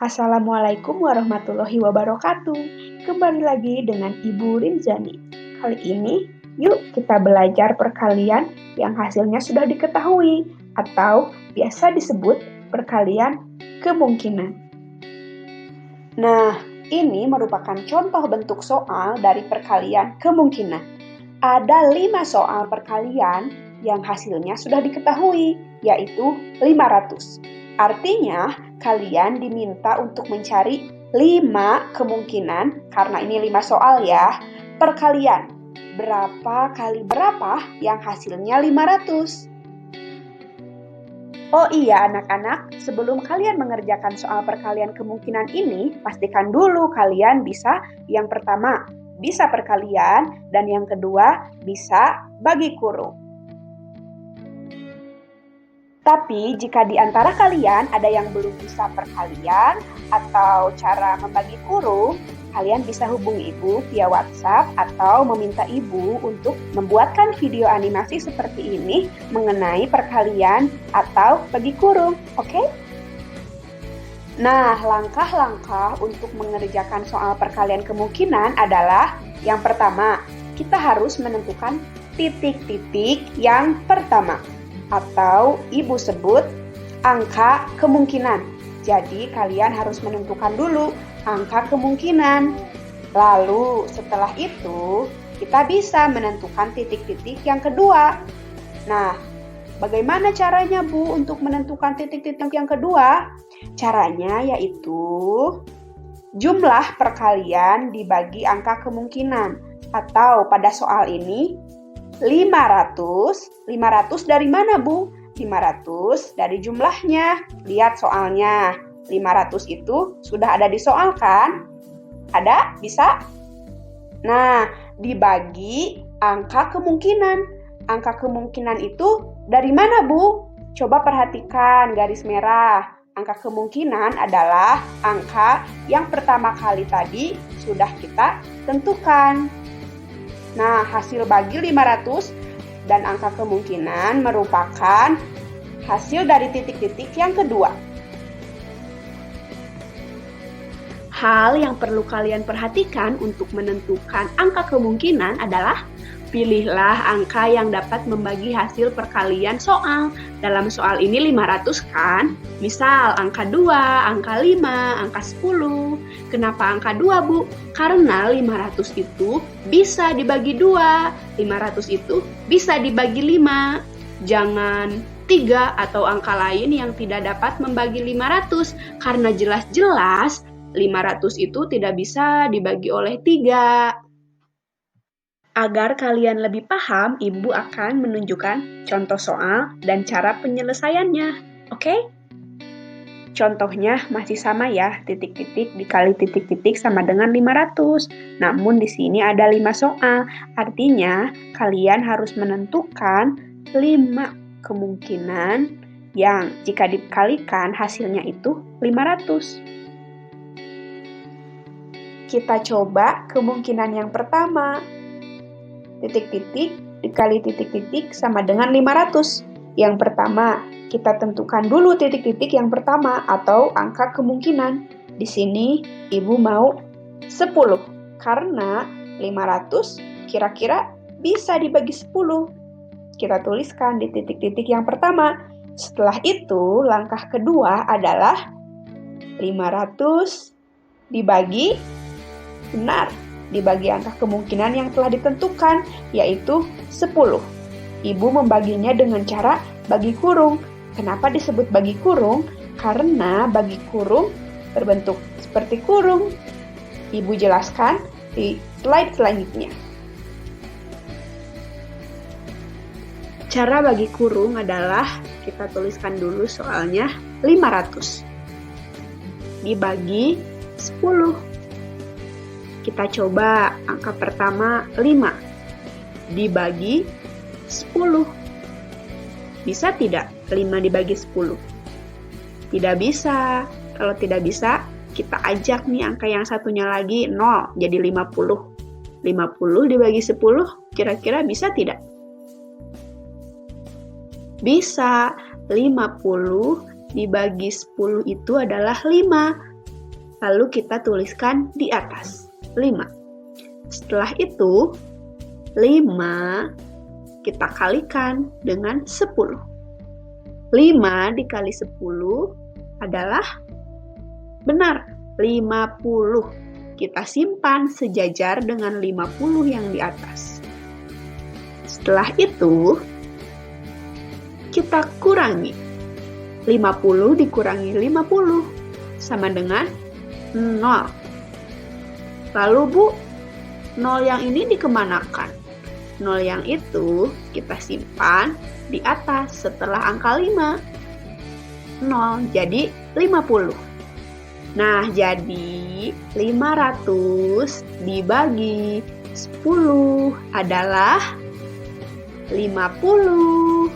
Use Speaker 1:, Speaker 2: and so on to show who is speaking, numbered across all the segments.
Speaker 1: Assalamualaikum warahmatullahi wabarakatuh. Kembali lagi dengan Ibu Rinzani. Kali ini, yuk kita belajar perkalian yang hasilnya sudah diketahui atau biasa disebut perkalian kemungkinan. Nah, ini merupakan contoh bentuk soal dari perkalian kemungkinan. Ada 5 soal perkalian yang hasilnya sudah diketahui, yaitu 500. Artinya, kalian diminta untuk mencari 5 kemungkinan, karena ini 5 soal ya, perkalian. Berapa kali berapa yang hasilnya 500? Oh iya anak-anak, sebelum kalian mengerjakan soal perkalian kemungkinan ini, pastikan dulu kalian bisa yang pertama, bisa perkalian, dan yang kedua, bisa bagi kurung. Tapi jika di antara kalian ada yang belum bisa perkalian atau cara membagi kurung, kalian bisa hubungi Ibu via WhatsApp atau meminta Ibu untuk membuatkan video animasi seperti ini mengenai perkalian atau bagi kurung, oke? Nah, langkah-langkah untuk mengerjakan soal perkalian kemungkinan adalah yang pertama, kita harus menentukan titik-titik yang pertama, atau Ibu sebut angka kemungkinan. Jadi kalian harus menentukan dulu angka kemungkinan. Lalu setelah itu kita bisa menentukan titik-titik yang kedua. Nah, bagaimana caranya Bu untuk menentukan titik-titik yang kedua? Caranya yaitu jumlah perkalian dibagi angka kemungkinan. Atau pada soal ini 500 dari mana Bu? 500 dari jumlahnya. Lihat soalnya, 500 itu sudah ada di soal kan? Ada? Bisa? Nah, dibagi angka kemungkinan. Angka kemungkinan itu dari mana Bu? Coba perhatikan garis merah. Angka kemungkinan adalah angka yang pertama kali tadi sudah kita tentukan. Nah, hasil bagi 500 dan angka kemungkinan merupakan hasil dari titik-titik yang kedua. Hal yang perlu kalian perhatikan untuk menentukan angka kemungkinan adalah pilihlah angka yang dapat membagi hasil perkalian soal. Dalam soal ini 500 kan? Misal angka 2, angka 5, angka 10. Kenapa angka 2 Bu? Karena 500 itu bisa dibagi 2. 500 itu bisa dibagi 5. Jangan 3 atau angka lain yang tidak dapat membagi 500. Karena jelas-jelas 500 itu tidak bisa dibagi oleh 3. Agar kalian lebih paham, Ibu akan menunjukkan contoh soal dan cara penyelesaiannya. Oke? Contohnya masih sama ya, titik-titik dikali titik-titik sama dengan 500. Namun di sini ada 5 soal. Artinya, kalian harus menentukan 5 kemungkinan yang jika dikalikan hasilnya itu 500. Kita coba kemungkinan yang pertama. Titik-titik dikali titik-titik sama dengan 500. Yang pertama, kita tentukan dulu titik-titik yang pertama atau angka kemungkinan. Di sini Ibu mau 10 karena 500 kira-kira bisa dibagi 10. Kita tuliskan di titik-titik yang pertama. Setelah itu, langkah kedua adalah 500 dibagi benar. Dibagi angka kemungkinan yang telah ditentukan, yaitu 10. Ibu membaginya dengan cara bagi kurung. Kenapa disebut bagi kurung? Karena bagi kurung berbentuk seperti kurung. Ibu jelaskan di slide selanjutnya. Cara bagi kurung adalah, kita tuliskan dulu soalnya, 500 dibagi 10. Kita coba angka pertama 5 dibagi 10. Bisa tidak 5 dibagi 10? Tidak bisa. Kalau tidak bisa, kita ajak nih angka yang satunya lagi 0, jadi 50. 50 dibagi 10, kira-kira bisa tidak? Bisa. 50 dibagi 10 itu adalah 5. Lalu kita tuliskan di atas, 5. Setelah itu, 5 kita kalikan dengan 10. 5 dikali 10 adalah benar, 50. Kita simpan sejajar dengan 50 yang di atas. Setelah itu, kita kurangi. 50 dikurangi 50 sama dengan 0. Lalu Bu, 0 yang ini dikemanakan? 0 yang itu kita simpan di atas setelah angka 5. 0, jadi 50. Nah, jadi 500 dibagi 10 adalah 50.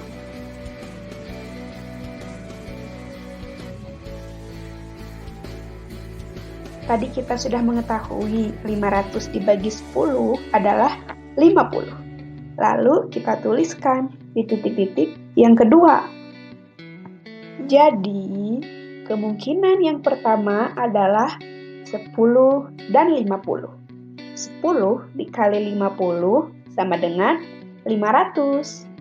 Speaker 1: Tadi kita sudah mengetahui 500 dibagi 10 adalah 50. Lalu kita tuliskan di titik-titik yang kedua. Jadi, kemungkinan yang pertama adalah 10 dan 50. 10 dikali 50 sama dengan 500.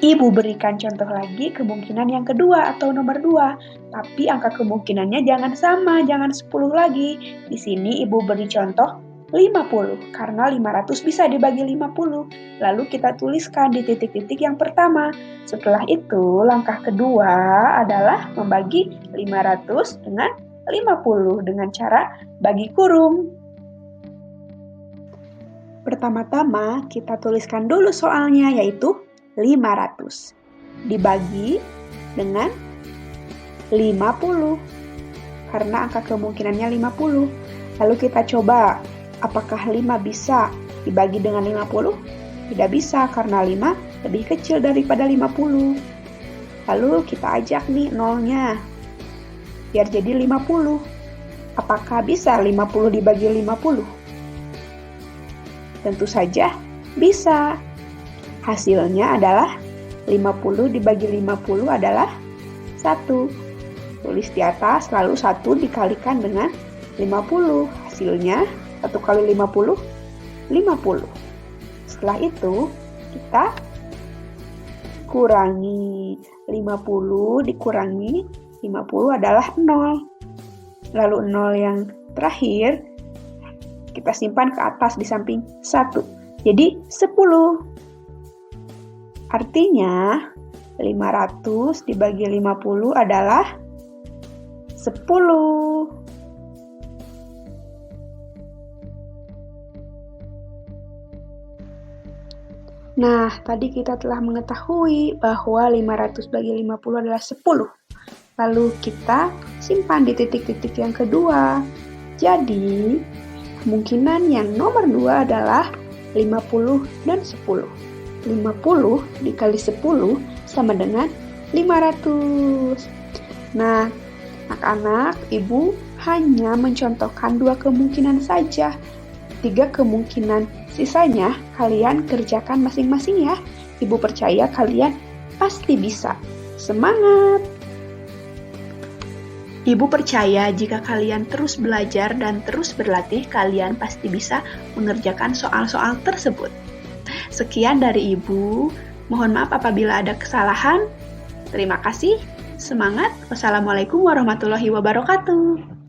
Speaker 1: Ibu berikan contoh lagi kemungkinan yang kedua atau nomor 2. Tapi angka kemungkinannya jangan sama, jangan 10 lagi. Di sini ibu beri contoh 50, karena 500 bisa dibagi 50. Lalu kita tuliskan di titik-titik yang pertama. Setelah itu, langkah kedua adalah membagi 500 dengan 50 dengan cara bagi kurung. Pertama-tama, kita tuliskan dulu soalnya, yaitu 500 dibagi dengan 50 karena angka kemungkinannya 50. Lalu kita coba apakah 5 bisa dibagi dengan 50? Tidak bisa karena 5 lebih kecil daripada 50. Lalu kita ajak nih nolnya biar jadi 50. Apakah bisa 50 dibagi 50? Tentu saja bisa. Hasilnya adalah 50 dibagi 50 adalah 1. Tulis di atas, lalu 1 dikalikan dengan 50. Hasilnya 1 kali 50, 50. Setelah itu, kita kurangi 50 dikurangi 50 adalah 0. Lalu 0 yang terakhir, kita simpan ke atas di samping 1. Jadi 10. Artinya, 500 dibagi 50 adalah 10. Nah, tadi kita telah mengetahui bahwa 500 bagi 50 adalah 10. Lalu kita simpan di titik-titik yang kedua. Jadi, kemungkinan yang nomor 2 adalah 50 dan 10. 50 dikali 10 sama dengan 500. Nah, anak-anak, ibu hanya mencontohkan 2 kemungkinan saja. 3 kemungkinan sisanya kalian kerjakan masing-masing ya. Ibu percaya kalian pasti bisa. Semangat! Ibu percaya jika kalian terus belajar dan terus berlatih, kalian pasti bisa mengerjakan soal-soal tersebut. Sekian dari Ibu. Mohon maaf apabila ada kesalahan. Terima kasih. Semangat. Wassalamualaikum warahmatullahi wabarakatuh.